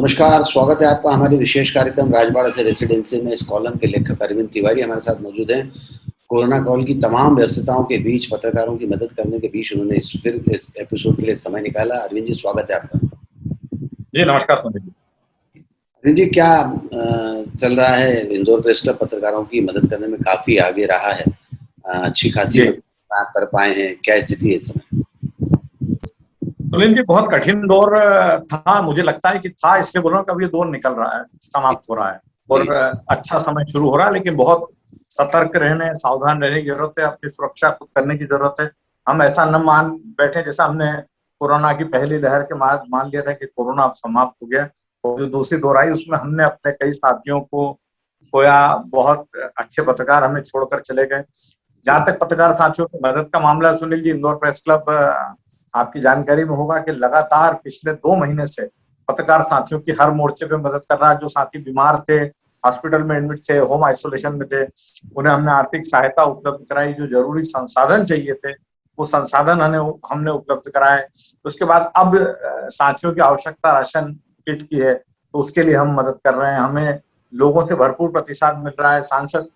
नमस्कार, स्वागत है आपका हमारी विशेष कार्यक्रम राजबाड़ा से रेसिडेंसी में। इस कॉलम के लेखक अरविंद तिवारी हमारे साथ मौजूद हैं। कोरोना काल की तमाम व्यस्तताओं के बीच, पत्रकारों की मदद करने के बीच उन्होंने इस एपिसोड के लिए समय निकाला। अरविंद जी, स्वागत है आपका। जी नमस्कार संदीप जी। अरविंद जी, क्या चल रहा है? इंदौर प्रेस क्लब पत्रकारों की मदद करने में काफी आगे रहा है। अच्छी खासी जी मदद आप कर पाए हैं। क्या स्थिति है इस समय? सुनील जी, बहुत कठिन दौर था। मुझे लगता है कि था, इसलिए बोल रहा हूँ कि अब ये दौर निकल रहा है, समाप्त हो रहा है और जी, अच्छा समय शुरू हो रहा है। लेकिन बहुत सतर्क रहने, सावधान रहने की जरूरत है। अपनी सुरक्षा खुद करने की जरूरत है। हम ऐसा न मान बैठे जैसा हमने कोरोना की पहली लहर के बाद मान लिया था कि कोरोना अब समाप्त हो गया, और जो दूसरी दौर आई उसमें हमने अपने कई साथियों को खोया। बहुत अच्छे पत्रकार हमें छोड़कर चले गए। जहां तक पत्रकार साथियों की मदद का मामला है सुनील जी, इंदौर प्रेस क्लब आपकी जानकारी में होगा कि लगातार पिछले 2 महीने से पत्रकार साथियों की हर मोर्चे पे मदद कर रहा है। जो साथी बीमार थे, हॉस्पिटल में एडमिट थे, होम आइसोलेशन में थे, उन्हें हमने आर्थिक सहायता उपलब्ध कराई। जो जरूरी संसाधन चाहिए थे वो संसाधन हमने उपलब्ध कराए। उसके बाद अब साथियों की आवश्यकता राशन किट की है, तो उसके लिए हम मदद कर रहे हैं। हमें लोगों से भरपूर प्रतिसाद मिल रहा है। सांसद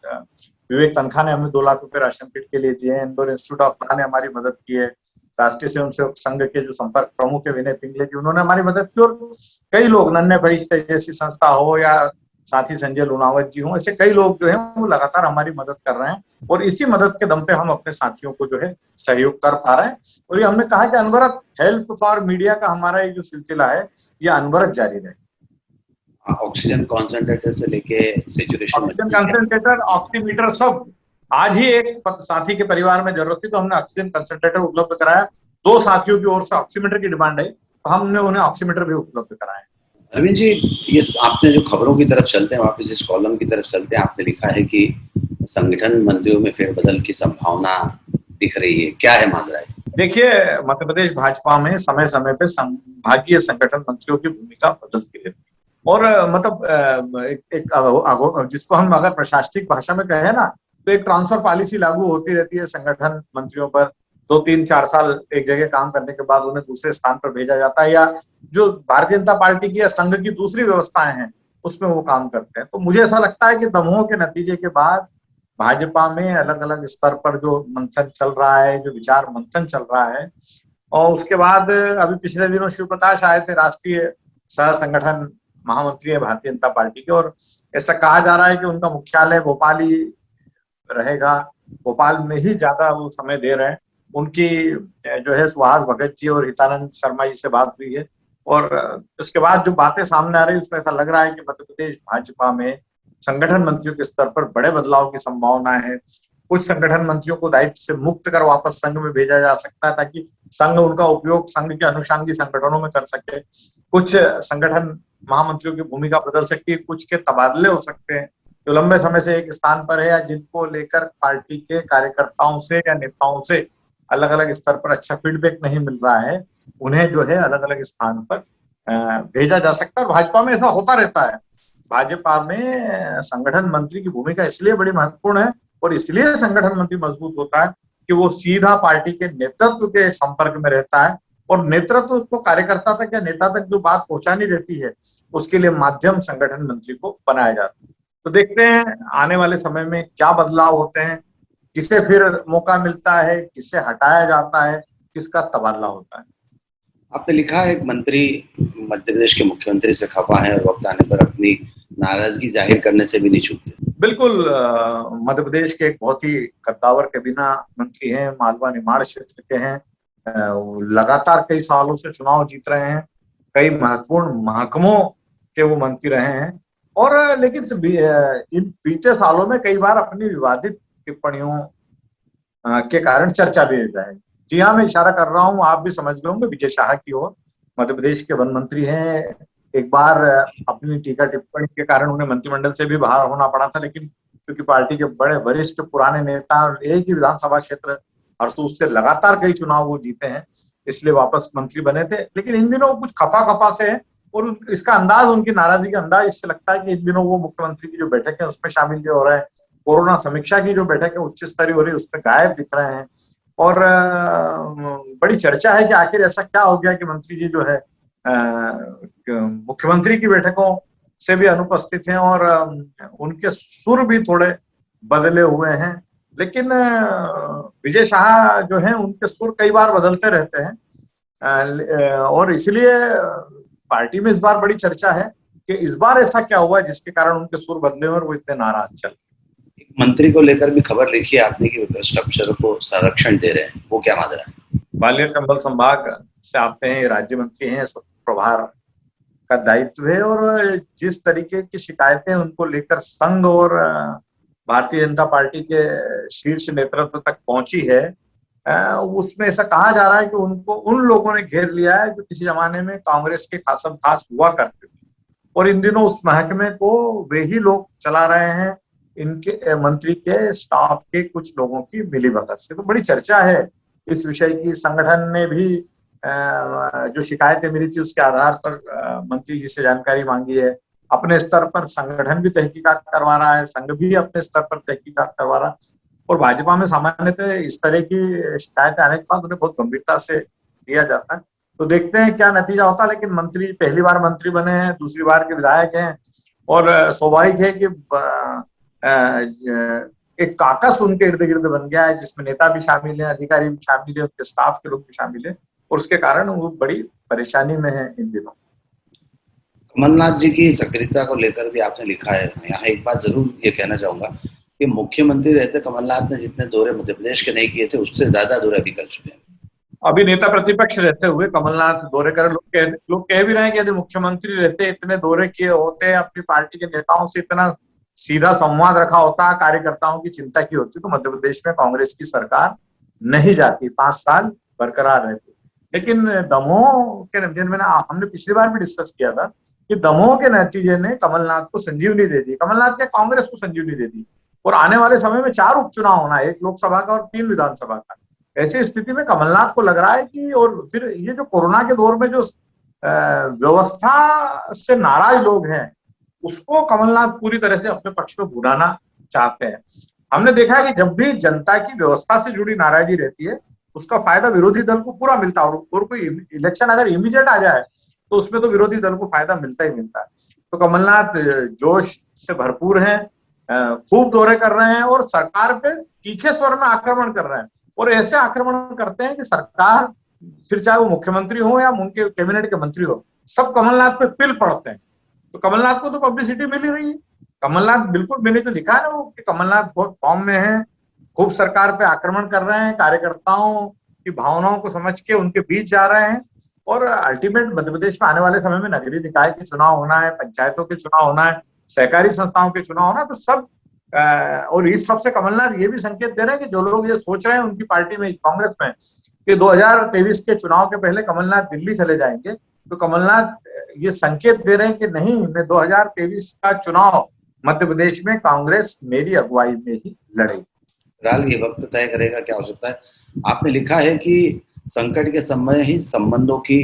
विवेक तनखा ने हमें 2 लाख रुपए राशन किट के लिए दिए हैं। इंदौर इंस्टीट्यूट ऑफ लॉ ने हमारी मदद की है। राष्ट्रीय स्वयंसेवक संघ के जो संपर्क प्रमुख है विनय पिंगले जी, उन्होंने हमारी मदद की। और कई लोग, नन्हे फरिश्ते जैसी संस्था हो या साथी संजय लुनावत जी हो, ऐसे कई लोग जो है वो लगातार हमारी मदद कर रहे हैं। और इसी मदद के दम पे हम अपने साथियों को जो है सहयोग कर पा रहे हैं। और ये हमने कहा कि अनवरत हेल्प फॉर मीडिया का हमारा ये जो सिलसिला है ये अनवरत जारी रहे। ऑक्सीजन कॉन्सेंट्रेटर से लेके सेचुरेशन ऑक्सीजन कंसंट्रेटर, ऑक्सीमीटर, सब। आज ही एक साथी के परिवार में जरूरत थी तो हमने ऑक्सीजन कंसंट्रेटर उपलब्ध कराया। 2 साथियों की ओर से ऑक्सीमीटर की डिमांड है तो हमने उन्हें ऑक्सीमीटर भी उपलब्ध कराया। अरविंद जी, ये आपने जो खबरों की तरफ चलते हैं, वापस इस कॉलम की तरफ चलते हैं, आपने लिखा है कि संगठन मंत्रियों में फेरबदल की संभावना दिख रही है। क्या है माजरा? देखिए, मध्य प्रदेश भाजपा में समय समय पे संभागीय संगठन मंत्रियों की भूमिका बदलती रहती है। और जिसको हम अगर प्रशासनिक भाषा में कहें ना, तो एक ट्रांसफर पॉलिसी लागू होती रहती है संगठन मंत्रियों पर। 2 3 4 साल एक जगह काम करने के बाद उन्हें दूसरे स्थान पर भेजा जाता है, या जो भारतीय जनता पार्टी की या संघ की दूसरी व्यवस्थाएं हैं उसमें वो काम करते हैं। तो मुझे ऐसा लगता है कि दमोह के नतीजे के बाद भाजपा में अलग अलग स्तर पर जो मंथन चल रहा है, जो विचार मंथन चल रहा है, और उसके बाद अभी पिछले दिनों शिव प्रकाश आए थे, राष्ट्रीय सह संगठन महामंत्री है भारतीय जनता पार्टी के, और ऐसा कहा जा रहा है कि उनका मुख्यालय भोपाल ही रहेगा। भोपाल में ही ज्यादा वो समय दे रहे हैं। उनकी जो है सुहास भगत जी और हितानंद शर्मा जी से बात हुई है, और उसके बाद जो बातें सामने आ रही है उसमें ऐसा लग रहा है कि मध्य प्रदेश भाजपा में संगठन मंत्रियों के स्तर पर बड़े बदलाव की संभावना है। कुछ संगठन मंत्रियों को दायित्व से मुक्त कर वापस संघ में भेजा जा सकता है, ताकि संघ उनका उपयोग संघ के अनुषंगी संगठनों में कर सके। कुछ संगठन महामंत्रियों की भूमिका बदल सकती है, कुछ के तबादले हो सकते हैं जो लंबे समय से एक स्थान पर है, या जिनको लेकर पार्टी के कार्यकर्ताओं से या नेताओं से अलग अलग स्तर पर अच्छा फीडबैक नहीं मिल रहा है, उन्हें जो है अलग अलग स्थान पर भेजा जा सकता है। और भाजपा में ऐसा होता रहता है। भाजपा में संगठन मंत्री की भूमिका इसलिए बड़ी महत्वपूर्ण है और इसलिए संगठन मंत्री मजबूत होता है कि वो सीधा पार्टी के नेतृत्व के संपर्क में रहता है, और नेतृत्व को कार्यकर्ता तक या नेता तक जो बात पहुंचानी रहती है उसके लिए माध्यम संगठन मंत्री को बनाया जाता है। तो देखते हैं आने वाले समय में क्या बदलाव होते हैं, किसे फिर मौका मिलता है, किसे हटाया जाता है, किसका तबादला होता है। आपने लिखा है, एक मंत्री मध्य प्रदेश के मुख्यमंत्री से खफा है और वक्त आने पर अपनी नाराजगी जाहिर करने से भी नहीं चूकते। बिल्कुल। मध्य प्रदेश के एक बहुत ही कद्दावर कैबिना मंत्री हैं, मालवा निमाड़ क्षेत्र के हैं। वो लगातार कई सालों से चुनाव जीत रहे हैं, कई महत्वपूर्ण महकमों के वो मंत्री रहे हैं। और लेकिन इन बीते सालों में कई बार अपनी विवादित टिप्पणियों के कारण चर्चा भी रहे। जी हाँ, मैं इशारा कर रहा हूँ, आप भी समझ गए होंगे, विजय शाह की ओर। मध्य प्रदेश के वन मंत्री हैं। एक बार अपनी टीका टिप्पणी के कारण उन्हें मंत्रिमंडल से भी बाहर होना पड़ा था, लेकिन क्योंकि पार्टी के बड़े वरिष्ठ पुराने नेता और एक ही विधानसभा क्षेत्र हरसूद से लगातार कई चुनाव वो जीते हैं, इसलिए वापस मंत्री बने थे। लेकिन इन दिनों कुछ खफा खफा से है, और इसका अंदाज, उनकी नाराजगी का अंदाज इससे लगता है कि इन दिनों वो मुख्यमंत्री की जो बैठक है उसमें शामिल भी हो रहे हैं। कोरोना समीक्षा की जो बैठक है उच्च स्तरीय हो रही है, उसमें गायब दिख रहे हैं। और बड़ी चर्चा है कि आखिर ऐसा क्या हो गया कि मंत्री जी जो है मुख्यमंत्री की बैठकों से भी अनुपस्थित हैं और उनके सुर भी थोड़े बदले हुए हैं। लेकिन विजय शाह जो हैं उनके सुर कई बार बदलते रहते हैं और इसलिए पार्टी में इस बार बड़ी चर्चा है कि इस बार ऐसा क्या हुआ जिसके कारण उनके सुर बदले और वो इतने नाराज चल। मंत्री को लेकर भी खबर लिखी है आपने कि स्ट्रक्चर को संरक्षण दे रहे हैं, वो क्या माजरा है? ग्वालियर चंबल संभाग से आते हैं, राज्य मंत्री हैं, प्रभार का दायित्व है और जिस तरीके की शिकायतें उनको लेकर संघ और भारतीय जनता पार्टी के शीर्ष नेतृत्व तक पहुंची है, उसमें ऐसा कहा जा रहा है कि उनको उन लोगों ने घेर लिया है जो किसी जमाने में कांग्रेस के खास हुआ करते थे और इन दिनों उस महकमे को वे ही लोग चला रहे हैं, इनके मंत्री के स्टाफ के कुछ लोगों की मिलीभगत से। तो बड़ी चर्चा है इस विषय की। संगठन ने भी जो शिकायतें मिली थी उसके आधार पर मंत्री जी से जानकारी मांगी है। अपने स्तर पर संगठन भी तहकीकात करवा रहा है, संघ भी अपने स्तर पर तहकीकात करवा रहा है और भाजपा में सामान्यतः इस तरह की शिकायतें आने के बाद उन्हें बहुत गंभीरता से लिया जाता है। तो देखते हैं क्या नतीजा होता है। लेकिन मंत्री पहली बार मंत्री बने हैं, दूसरी बार के विधायक हैं और स्वाभाविक है कि एक काकस उनके इर्द गिर्द बन गया है जिसमें नेता भी शामिल है, अधिकारी भी शामिल है, उनके स्टाफ के लोग भी शामिल है और उसके कारण वो बड़ी परेशानी में है इन दिनों। कमलनाथ जी की सक्रियता को लेकर भी आपने लिखा है। यहाँ एक बात जरूर ये कहना चाहूंगा कि मुख्यमंत्री रहते कमलनाथ ने जितने दौरे मध्य प्रदेश के नहीं किए थे उससे ज्यादा दौरे अभी कर चुके हैं। अभी नेता प्रतिपक्ष रहते हुए कमलनाथ दौरे कर, लोग कह भी रहे हैं कि यदि मुख्यमंत्री रहते इतने दौरे किए होते, अपनी पार्टी के नेताओं से इतना सीधा संवाद रखा होता, कार्यकर्ताओं की चिंता की होती, तो मध्य प्रदेश में कांग्रेस की सरकार नहीं जाती, 5 साल बरकरार रहती। लेकिन दमोह के हमने पिछली बार भी डिस्कस किया था कि दमोह के नतीजे ने कमलनाथ को संजीवनी दे दी, कमलनाथ के कांग्रेस को संजीवनी दे दी और आने वाले समय में 4 उपचुनाव होना है, 1 लोकसभा का और 3 विधानसभा का। ऐसी स्थिति में कमलनाथ को लग रहा है कि, और फिर ये जो कोरोना के दौर में जो व्यवस्था से नाराज लोग हैं उसको कमलनाथ पूरी तरह से अपने पक्ष में बुलाना चाहते हैं। हमने देखा है कि जब भी जनता की व्यवस्था से जुड़ी नाराजगी रहती है उसका फायदा विरोधी दल को पूरा मिलता है और कोई इलेक्शन अगर इमीडिएट आ जाए तो उसमें तो विरोधी दल को फायदा मिलता ही मिलता है। तो कमलनाथ जोश से भरपूर हैं, खूब दौरे कर रहे हैं और सरकार पे तीखे स्वर में आक्रमण कर रहे हैं और ऐसे आक्रमण करते हैं कि सरकार, फिर चाहे वो मुख्यमंत्री हो या उनके कैबिनेट के मंत्री हो, सब कमलनाथ पे पिल पड़ते हैं। तो कमलनाथ को तो पब्लिसिटी मिल ही रही है। कमलनाथ बिल्कुल, मैंने तो लिखा है ना वो कि कमलनाथ बहुत फॉर्म में है, खूब सरकार पे आक्रमण कर रहे हैं, कार्यकर्ताओं की भावनाओं को समझ के उनके बीच जा रहे हैं और अल्टीमेट मध्य प्रदेश में आने वाले समय में नगरीय निकाय के चुनाव होना है, पंचायतों के चुनाव होना है, सहकारी संस्थाओं के चुनाव होना है। तो सब और इस सबसे कमलनाथ ये भी संकेत दे रहे हैं कि जो लोग ये सोच रहे हैं उनकी पार्टी में, कांग्रेस में, कि 2023 के चुनाव के पहले कमलनाथ दिल्ली चले जाएंगे, तो कमलनाथ ये संकेत दे रहे हैं कि नहीं, मैं 2023 का चुनाव मध्य प्रदेश में कांग्रेस मेरी अगुवाई में ही लड़ेगी। फिलहाल ये वक्त तय करेगा क्या हो सकता है। आपने लिखा है कि संकट के समय ही संबंधों की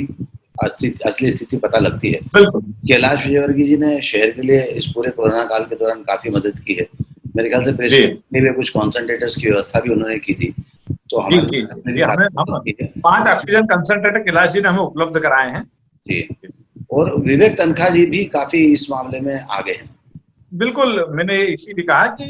असली स्थिति पता लगती है। बिल्कुल। कैलाश विजयवर्गीय जी ने शहर के लिए इस पूरे कोरोना काल के दौरान काफी मदद की है। मेरे ख्याल से प्रेसिडेंट में कुछ कॉन्सेंट्रेटर्स की व्यवस्था भी उन्होंने की थी। तो हमें 5 ऑक्सीजन कंसंट्रेटर कैलाश जी ने हमें उपलब्ध कराए हैं जी। और विवेक तनखा जी भी काफी इस मामले में आगे हैं। बिल्कुल, मैंने इसीलिए कहा कि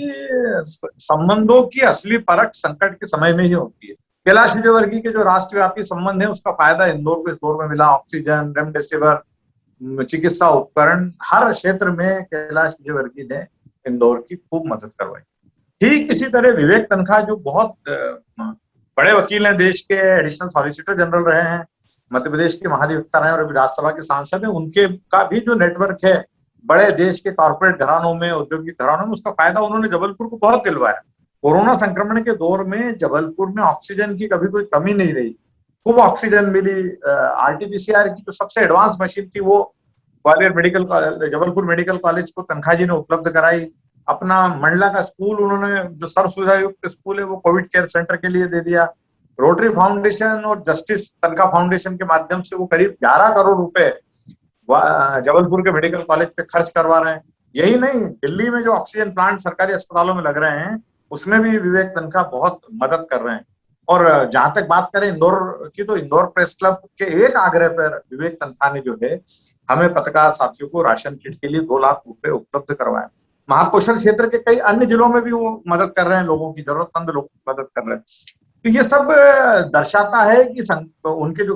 संबंधों की असली परख संकट के समय में ही होती है। कैलाश विजयवर्गीय के जो राष्ट्रव्यापी संबंध है उसका फायदा इंदौर को इस दौर में मिला। ऑक्सीजन, रेमडेसिविर, चिकित्सा उपकरण, हर क्षेत्र में कैलाश विजयवर्गीय ने इंदौर की खूब मदद करवाई। ठीक इसी तरह विवेक तनखा जो बहुत बड़े वकील हैं, देश के एडिशनल सॉलिसिटर जनरल रहे हैं, मध्य प्रदेश के महाधिवक्ता रहे और अभी राज्यसभा के सांसद हैं, उनके का भी जो नेटवर्क है बड़े देश के कॉर्पोरेट घरानों में, औद्योगिक घरानों में, उसका फायदा उन्होंने जबलपुर को बहुत दिलवाया। कोरोना संक्रमण के दौर में जबलपुर में ऑक्सीजन की कभी कोई कमी नहीं रही, खूब ऑक्सीजन मिली। RT-PCR की जो सबसे एडवांस मशीन थी वो Gwalior medical college, Jabalpur medical college को तनखा जी ने उपलब्ध कराई। अपना मंडला का स्कूल उन्होंने, जो सर्व सुविधा युक्त स्कूल है, वो कोविड केयर सेंटर के लिए दे दिया। रोटरी फाउंडेशन और जस्टिस तनखा फाउंडेशन के माध्यम से वो करीब 11 करोड़ रुपए जबलपुर के मेडिकल कॉलेज पे खर्च करवा रहे हैं। यही नहीं, दिल्ली में जो ऑक्सीजन प्लांट सरकारी अस्पतालों में लग रहे हैं उसमें भी विवेक तनखा बहुत मदद कर रहे हैं। और जहां तक बात करें इंदौर की, तो इंदौर प्रेस क्लब के एक आग्रह पर विवेक तन्खा ने जो है हमें पत्रकार साथियों को राशन किट के लिए 2 लाख रुपए उपलब्ध करवाए। महाकोशल क्षेत्र के कई अन्य जिलों में भी वो मदद कर रहे हैं, लोगों की, जरूरतमंद लोगों की मदद कर रहे हैं। तो ये सब दर्शाता है कि उनके जो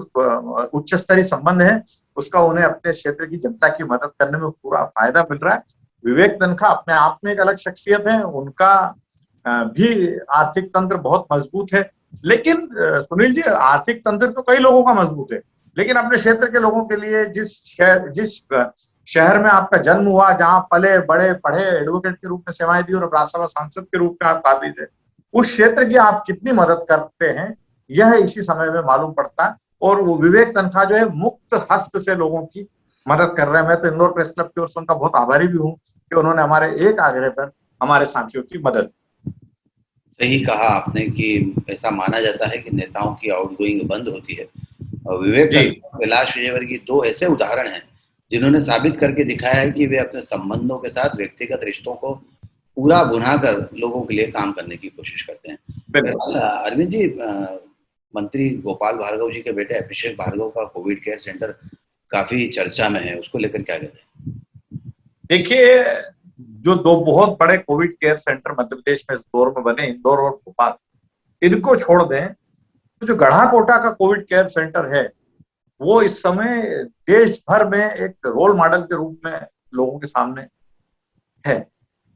उच्च स्तरीय संबंध है उसका उन्हें अपने क्षेत्र की जनता की मदद करने में पूरा फायदा मिल रहा है। विवेक तन्खा अपने आप में एक अलग शख्सियत है, उनका भी आर्थिक तंत्र बहुत मजबूत है। लेकिन सुनील जी, आर्थिक तंत्र तो कई लोगों का मजबूत है, लेकिन अपने क्षेत्र के लोगों के लिए जिस शहर में आपका जन्म हुआ, जहां पले बड़े पढ़े, एडवोकेट के रूप में सेवाएं दी और राज्यसभा सांसद के रूप में आप काबिज है, उस क्षेत्र की आप कितनी मदद करते हैं यह इसी समय में मालूम पड़ता है। और वो विवेक तन्खा जो है मुक्त हस्त से लोगों की मदद कर रहे हैं। मैं तो इंदौर प्रेस क्लब की ओर से उनका बहुत आभारी भी हूँ कि उन्होंने हमारे एक आग्रह पर हमारे साथियों की मदद। सही कहा आपने कि ऐसा माना जाता है कि नेताओं की आउटगोइंग बंद होती है, और विवेक तन्खा और कैलाश विजयवर्गीय 2 ऐसे उदाहरण हैं जिन्होंने साबित करके दिखाया है कि वे अपने संबंधों के साथ व्यक्तिगत रिश्तों को पूरा भुना कर लोगों के लिए काम करने की कोशिश करते हैं। बहरहाल अरविंद जी, मंत्री गोपाल भार्गव जी के बेटे अभिषेक भार्गव का कोविड केयर सेंटर काफी चर्चा में है, उसको लेकर क्या कहते हैं? देखिए, जो 2 बहुत बड़े Covid care centre Madhya Pradesh में इस दौर में बने, इंदौर और भोपाल, इनको छोड़ दें तो जो गढ़ाकोटा का कोविड केयर सेंटर है वो इस समय देश भर में एक रोल मॉडल के रूप में लोगों के सामने है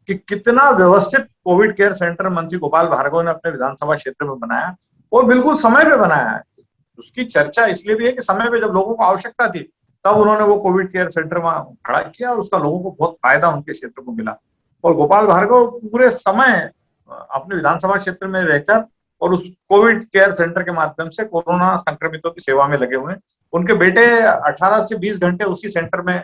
कि कितना व्यवस्थित कोविड केयर सेंटर मंत्री गोपाल भार्गव ने अपने विधानसभा क्षेत्र में बनाया, और बिल्कुल समय पे बनाया है। उसकी चर्चा इसलिए भी है कि समय पे जब लोगों को आवश्यकता थी तब उन्होंने वो कोविड केयर सेंटर वहां खड़ा किया और उसका लोगों को बहुत फायदा उनके क्षेत्र को मिला। और गोपाल भार्गव पूरे समय अपने विधानसभा क्षेत्र में रहकर और उस कोविड केयर सेंटर के माध्यम से कोरोना संक्रमितों की सेवा में लगे हुए हैं। उनके बेटे 18 से 20 घंटे उसी सेंटर में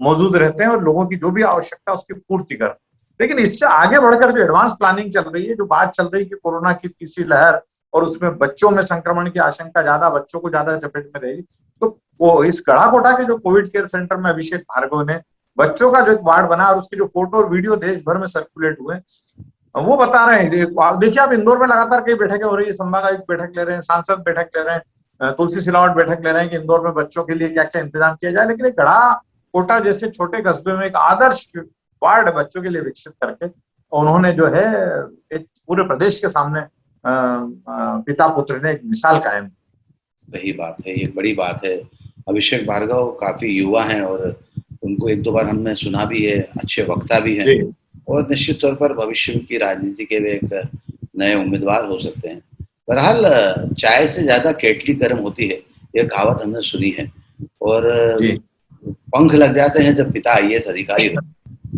मौजूद रहते हैं और लोगों की जो भी आवश्यकता उसकी पूर्ति कर। लेकिन इससे आगे बढ़कर जो एडवांस प्लानिंग चल रही है, जो बात चल रही है कि कोरोना की तीसरी लहर और उसमें बच्चों में संक्रमण की आशंका ज्यादा, बच्चों को ज्यादा चपेट में रहेगी, तो वो इस गढ़ाकोटा के जो कोविड केयर सेंटर में अभिषेक भार्गव ने बच्चों का जो एक वार्ड बना और उसकी जो फोटो और वीडियो देश भर में सर्कुलेट हुए, वो बता रहे हैं। देखिए, आप इंदौर में लगातार कई बैठकें हो रही है, संभाग आयुक्त बैठक ले रहे हैं, सांसद बैठक ले रहे हैं, तुलसी सिलावट बैठक ले रहे हैं कि इंदौर में बच्चों के लिए क्या क्या इंतजाम किया जाए। लेकिन गढ़ाकोटा जैसे छोटे कस्बे में एक आदर्श वार्ड बच्चों के लिए विकसित करके उन्होंने जो है एक पूरे प्रदेश के सामने पिता पुत्र ने एक मिसाल कायम। सही बात है, ये बड़ी बात है। अभिषेक भार्गव काफी युवा हैं और उनको 1-2 बार हमने सुना भी है, अच्छे वक्ता भी हैं और निश्चित तौर पर भविष्य की राजनीति के वे एक नए उम्मीदवार हो सकते हैं। बहरहाल चाय से ज्यादा केटली गर्म होती है, यह कहावत हमने सुनी है, और पंख लग जाते हैं जब पिता आईएएस अधिकारी हो।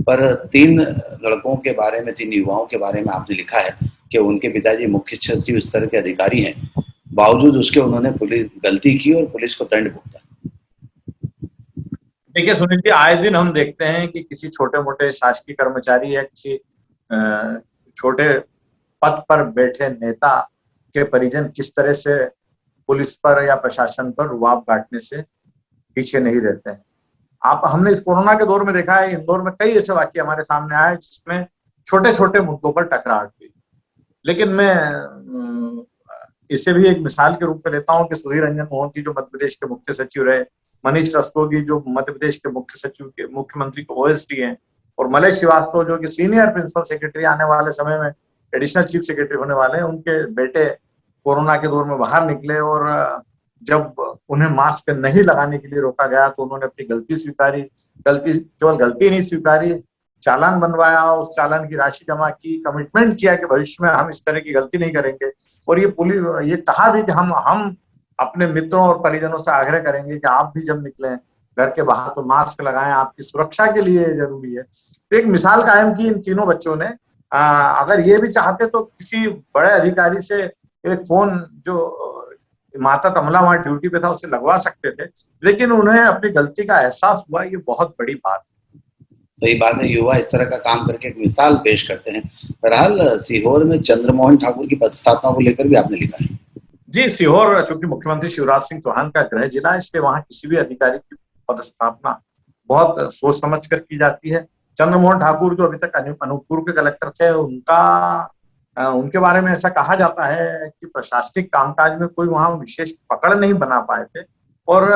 पर 3 लड़कों के बारे में, 3 युवाओं के बारे में आपने लिखा है कि उनके पिताजी मुख्य सचिव स्तर के अधिकारी हैं, बावजूद उसके उन्होंने पुलिस गलती की और पुलिस को दंड भुगता। देखिए सुनील जी, आए दिन हम देखते हैं कि किसी छोटे मोटे शासकीय कर्मचारी या किसी छोटे पद पर बैठे नेता के परिजन किस तरह से पुलिस पर या प्रशासन पर रुआब काटने से पीछे नहीं रहते हैं। हमने इस कोरोना के दौर में देखा है, इंदौर में कई ऐसे वाक्य हमारे सामने आए जिसमें छोटे छोटे मुद्दों पर टकराहट हुई। लेकिन मैं इसे भी एक मिसाल के रूप में लेता हूं कि सुधीर रंजन मोहंती जो मध्य प्रदेश के मुख्य सचिव रहे, मनीष रस्तोगी जो मध्य प्रदेश के मुख्य सचिव के मुख्यमंत्री को ओएसडी हैं, और मलय श्रीवास्तव जो कि सीनियर प्रिंसिपल सेक्रेटरी आने वाले समय में एडिशनल चीफ सेक्रेटरी होने वाले हैं, उनके बेटे कोरोना के दौर में बाहर निकले और जब उन्हें मास्क नहीं लगाने के लिए रोका गया तो उन्होंने अपनी गलती स्वीकारी। केवल गलती नहीं स्वीकारी, चालान बनवाया, उस चालान की राशि जमा की, कमिटमेंट किया कि भविष्य में हम इस तरह की गलती नहीं करेंगे। और ये कहा भी कि हम अपने मित्रों और परिजनों से आग्रह करेंगे कि आप भी जब निकलें घर के बाहर तो मास्क लगाएं, आपकी सुरक्षा के लिए जरूरी है। तो एक मिसाल कायम की इन तीनों बच्चों ने। अगर ये भी चाहते तो किसी बड़े अधिकारी से एक फोन, जो मातहत अमला वहां ड्यूटी पे था, उससे लगवा सकते थे, लेकिन उन्हें अपनी गलती का एहसास हुआ, ये बहुत बड़ी बात है। सही बात है, युवा इस तरह का काम करके एक मिसाल पेश करते हैं। बहरहाल सीहोर में चंद्रमोहन ठाकुर की पदस्थापना को लेकर भी आपने लिखा है। जी, सीहोर चूंकि मुख्यमंत्री शिवराज सिंह चौहान का गृह जिला है, इसलिए वहां किसी भी अधिकारी की पदस्थापना बहुत सोच समझ कर की जाती है। चंद्रमोहन ठाकुर जो अभी तक अनूपपुर के कलेक्टर थे, उनका उनके बारे में ऐसा कहा जाता है कि प्रशासनिक कामकाज में कोई वहां विशेष पकड़ नहीं बना पाए थे, और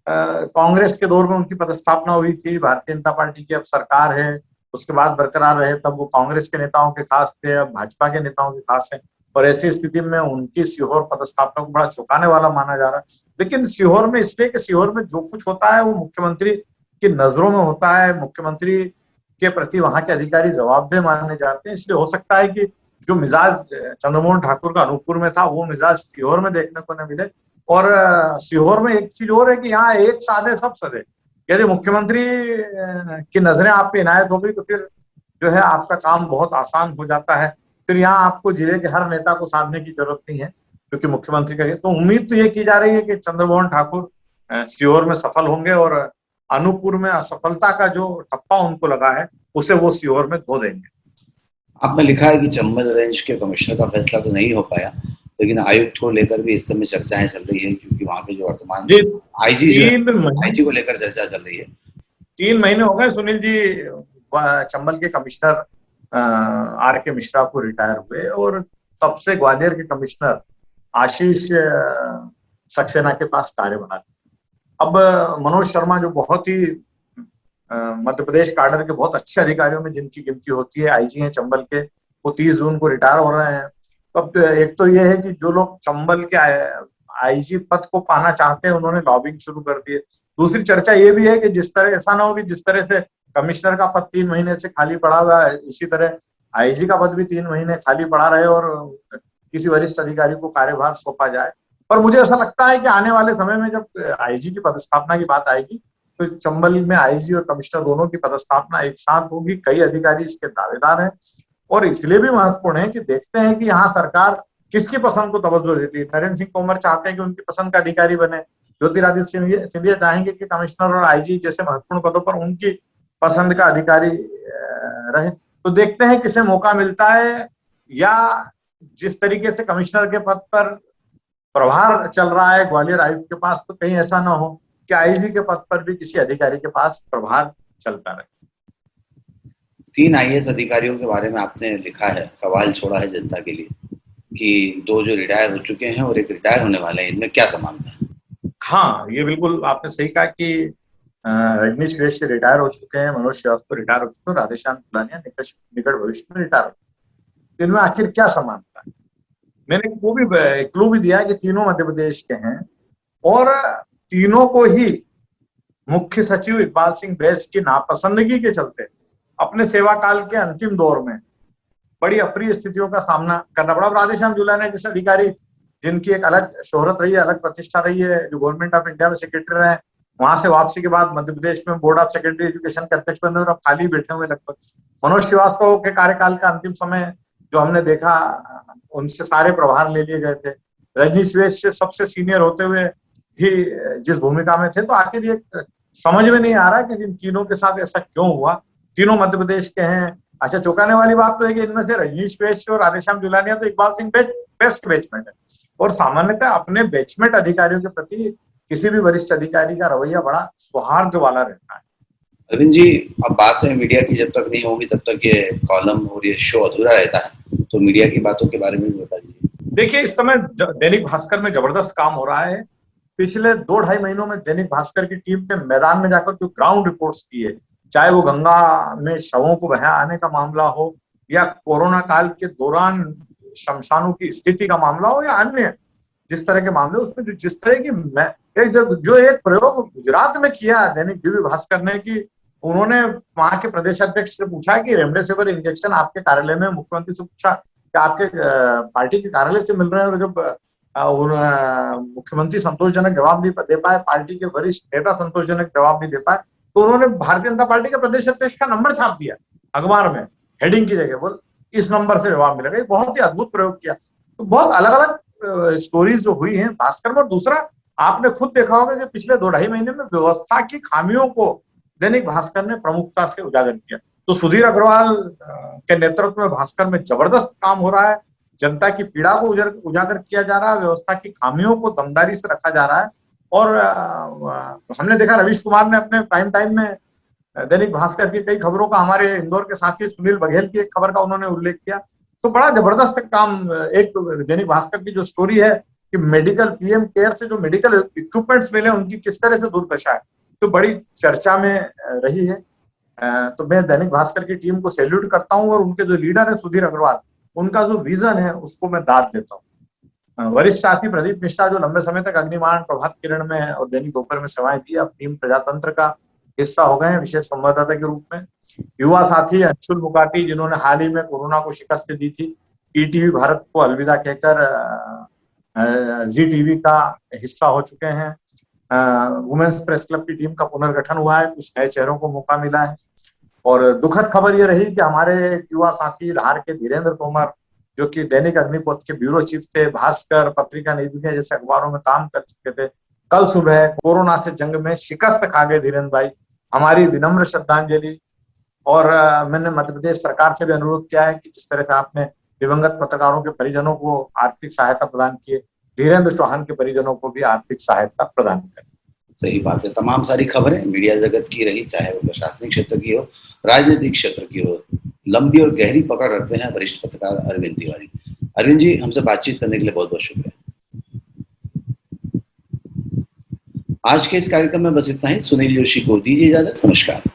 कांग्रेस के दौर में उनकी पदस्थापना हुई थी, भारतीय जनता पार्टी की अब सरकार है, उसके बाद बरकरार रहे, तब वो कांग्रेस के नेताओं के खास थे, अब भाजपा के नेताओं के खास हैं, और ऐसी स्थिति में उनकी सीहोर पदस्थापना को बड़ा चौंकाने वाला माना जा रहा है। लेकिन सीहोर में इसलिए कि सीहोर में जो कुछ होता है वो मुख्यमंत्री की नजरों में होता है, मुख्यमंत्री के प्रति वहां के अधिकारी जवाबदेह माने जाते हैं, इसलिए हो सकता है कि जो मिजाज चंद्रमोहन ठाकुर का अनूपपुर में था वो मिजाज सीहोर में देखने को न मिले। और सीहोर में एक चीज और है कि यहाँ एक साधे सब सधे, यदि मुख्यमंत्री की नजरें आप पे इनायत हो गई तो फिर जो है आपका काम बहुत आसान हो जाता है, फिर यहाँ आपको जिले के हर नेता को साधने की जरूरत नहीं है, क्योंकि मुख्यमंत्री का। तो उम्मीद तो ये की जा रही है कि चंद्रमोहन ठाकुर सीहोर में सफल होंगे, और अनूपपुर में असफलता का जो ठप्पा उनको लगा है उसे वो सीहोर में धो देंगे। आपने लिखा है कि चंबल रेंज के कमिश्नर का फैसला तो नहीं हो पाया, लेकिन आयुक्त को लेकर भी इस समय चर्चाएं चल रही है, क्योंकि वहां के जो वर्तमान आईजी आईजी को लेकर चर्चा चल रही है। 3 महीने हो गए सुनील जी चंबल के कमिश्नर आर के मिश्रा को रिटायर हुए, और तब से ग्वालियर के कमिश्नर आशीष सक्सेना के पास कार्यभार। अब मनोज शर्मा जो बहुत ही मध्य प्रदेश काडर के बहुत अच्छे अधिकारियों में जिनकी गिनती होती है, आईजी हैं चंबल के, वो 30 जून को रिटायर हो रहे हैं। तो अब एक तो ये है कि जो लोग चंबल के आईजी पद को पाना चाहते हैं उन्होंने लॉबिंग शुरू कर दी है। दूसरी चर्चा ये भी है कि जिस तरह, ऐसा ना हो कि जिस तरह से कमिश्नर का पद 3 महीने से खाली पड़ा हुआ है, इसी तरह आईजी का पद भी 3 महीने खाली पड़ा रहे और किसी वरिष्ठ अधिकारी को कार्यभार सौंपा जाए। पर मुझे ऐसा लगता है कि आने वाले समय में जब आईजी की पदस्थापना की बात आएगी तो चंबल में आईजी और कमिश्नर दोनों की पदस्थापना एक साथ होगी। कई अधिकारी इसके दावेदार हैं, और इसलिए भी महत्वपूर्ण है कि देखते हैं कि यहाँ सरकार किसकी पसंद को तवज्जो देती है। नरेंद्र सिंह तोमर चाहते हैं कि उनकी पसंद का अधिकारी बने, ज्योतिरादित्य सिंधिया चाहेंगे कि कमिश्नर और आईजी जैसे महत्वपूर्ण पदों पर उनकी पसंद का अधिकारी रहे। तो देखते हैं किसे मौका मिलता है, या जिस तरीके से कमिश्नर के पद पर प्रभार चल रहा है ग्वालियर आयुक्त के पास, तो कहीं ऐसा ना हो कि आईजी के पद पर भी किसी अधिकारी के पास प्रभार चलता रहे। 3 आईएएस अधिकारियों के बारे में आपने लिखा है, सवाल छोड़ा है जनता के लिए कि 2 जो रिटायर हो चुके हैं और 1 रिटायर होने वाले हैं, इनमें क्या समानता है? हाँ, ये बिल्कुल आपने सही कहा कि रजनीश श्रेष्ठ रिटायर हो चुके हैं, मनोज श्रीवास्तव रिटायर हो चुके हैं, राधेश्याम जुलानिया निकट भविष्य में रिटायर हो चुके हैं। इनमें आखिर क्या समानता है? मैंने वो भी क्लू भी दिया कि तीनों मध्य प्रदेश के हैं, और तीनों को ही मुख्य सचिव इकबाल सिंह बैस की नापसंदगी के चलते अपने सेवा काल के अंतिम दौर में बड़ी अप्रिय स्थितियों का सामना करना पड़ा। राधेश्याम जुलानिया जैसे अधिकारी जिनकी एक अलग शोहरत रही है, अलग प्रतिष्ठा रही है, जो गवर्नमेंट ऑफ इंडिया में सेक्रेटरी रहे, वहां से वापसी के बाद मध्य प्रदेश में बोर्ड ऑफ सेकेंडरी एजुकेशन के अध्यक्ष बने और अब खाली बैठे हुए लगभग। मनोज श्रीवास्तव के कार्यकाल का अंतिम समय जो हमने देखा, उनसे सारे प्रभार ले लिए गए थे। रजनीश श्रेष्ठ सबसे सीनियर होते हुए ही जिस भूमिका में थे, तो आखिर ये समझ में नहीं आ रहा कि इन तीनों के साथ ऐसा क्यों हुआ। तीनों मध्य प्रदेश के हैं। अच्छा, चौंकाने वाली बात तो है कि इनमें से रजनीश श्रेष्ठ और राधेश्याम जुलानिया तो इकबाल सिंह बेस्ट बैचमेट है, और सामान्यतः अपने बैचमेट अधिकारियों के प्रति किसी भी वरिष्ठ अधिकारी का रवैया बड़ा सौहार्द वाला रहता है। अरविंद जी, अब बात है मीडिया की, जब तक नहीं होगी तब तक ये कॉलम और ये शो अधूरा रहता है, तो मीडिया की बातों के बारे में भी बता दीजिए। देखिए, इस समय दैनिक भास्कर में जबरदस्त काम हो रहा है। पिछले 2-2.5 महीनों में दैनिक भास्कर की टीम ने मैदान में जाकर जो ग्राउंड रिपोर्ट्स की है, चाहे वो गंगा में शवों को बहा आने का मामला हो, या कोरोना काल के दौरान शमशानों की स्थिति का मामला हो, या अन्य जिस तरह के मामले, उसमें जो जिस तरह की जो एक प्रयोग गुजरात में किया दैनिक दिव्य भास्कर ने, कि उन्होंने वहां के प्रदेश अध्यक्ष से पूछा कि रेमडेसिविर इंजेक्शन आपके कार्यालय में, मुख्यमंत्री से पूछा कि आपके पार्टी के कार्यालय से मिल रहे हैं, और जब मुख्यमंत्री संतोषजनक जवाब नहीं दे पाए, पार्टी के वरिष्ठ नेता संतोषजनक जवाब नहीं दे पाए, तो उन्होंने भारतीय जनता पार्टी के प्रदेश अध्यक्ष का नंबर छाप दिया अखबार में, हेडिंग की जगह, बोल इस नंबर से जवाब मिलेगा। बहुत ही अद्भुत प्रयोग किया। तो बहुत अलग अलग स्टोरीज जो हुई हैं भास्कर में। दूसरा, आपने खुद देखा होगा कि पिछले 2-2.5 महीने में व्यवस्था की खामियों को दैनिक भास्कर ने प्रमुखता से उजागर किया। तो सुधीर अग्रवाल के नेतृत्व में भास्कर में जबरदस्त काम हो रहा है। जनता की पीड़ा को उजागर किया जा रहा है, व्यवस्था की खामियों को दमदारी से रखा जा रहा है। और हमने देखा रवीश कुमार ने अपने प्राइम टाइम में दैनिक भास्कर की कई खबरों का, हमारे इंदौर के साथी सुनील बघेल की एक खबर का उन्होंने उल्लेख किया। तो बड़ा जबरदस्त काम, एक दैनिक भास्कर की जो स्टोरी है कि मेडिकल पीएम केयर से जो मेडिकल इक्विपमेंट्स मिले उनकी किस तरह से दुर्दशा है, तो बड़ी चर्चा में रही है। तो मैं दैनिक भास्कर की टीम को सैल्यूट करता हूं, और उनके जो लीडर है सुधीर अग्रवाल, उनका जो विजन है उसको मैं दाद देता हूँ। वरिष्ठ साथी प्रदीप मिश्रा जो लंबे समय तक अग्निमान, प्रभात किरण में और दैनिक दोपहर में सेवाएं दी, अब टीम प्रजातंत्र का हिस्सा हो गए हैं विशेष संवाददाता के रूप में। युवा साथी अंशुल मुकाटी, जिन्होंने हाल ही में कोरोना को शिकस्त दी थी, ईटीवी भारत को अलविदा कहकर जी टीवी का हिस्सा हो चुके हैं। वुमेन्स प्रेस क्लब की टीम का पुनर्गठन हुआ है, कुछ नए चेहरों को मौका मिला है। और दुखद खबर ये रही कि हमारे युवा साथी लाहौर के धीरेन्द्र तोमर, जो कि दैनिक अग्निपथ के ब्यूरो चीफ थे, भास्कर, पत्रिका नई दुनिया जैसे अखबारों में काम कर चुके थे, कल सुबह कोरोना से जंग में शिकस्त खा गए धीरेन्द्र भाई। हमारी विनम्र श्रद्धांजलि। और मैंने मध्य प्रदेश सरकार से भी अनुरोध किया है कि जिस तरह से आपने दिवंगत पत्रकारों के परिजनों को आर्थिक सहायता प्रदान की, धीरेन्द्र चौहान के परिजनों को भी आर्थिक सहायता प्रदान करें। सही बात है। तमाम सारी खबरें मीडिया जगत की रही, चाहे वो प्रशासनिक क्षेत्र की हो, राजनीतिक क्षेत्र की हो, लंबी और गहरी पकड़ रखते हैं वरिष्ठ पत्रकार अरविंद तिवारी। अरविंद जी, हमसे बातचीत करने के लिए बहुत बहुत शुक्रिया। आज के इस कार्यक्रम में बस इतना ही। सुनील जोशी को दीजिए इजाजत। नमस्कार।